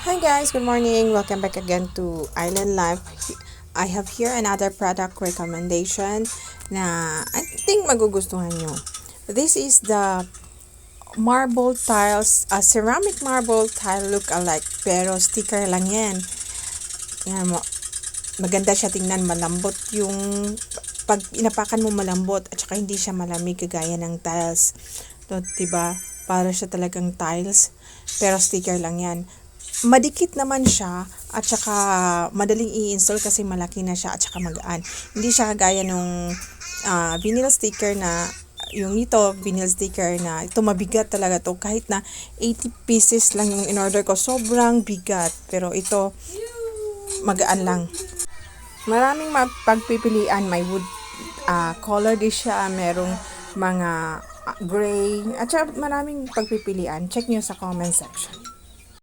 Hi guys, good morning. Welcome back again to Island Life. I have here another product recommendation na I think magugustuhan nyo. This is the marble tiles, ceramic marble tile look-alike pero sticker lang yan. Yan maganda siya tingnan, malambot yung pag inapakan mo malambot at saka hindi siya malamig kagaya ng tiles. So, diba? Para siya talagang tiles pero sticker lang yan. Madikit naman siya at saka madaling i-install kasi malaki na siya at saka magaan. Hindi siya kagaya nung vinyl sticker na yung ito, vinyl sticker na ito mabigat talaga to. Kahit na 80 pieces lang yung in-order ko, sobrang bigat. Pero ito, magaan lang. Maraming pagpipilian. May wood color din siya, merong mga gray, at saka maraming pagpipilian. Check nyo sa comment section.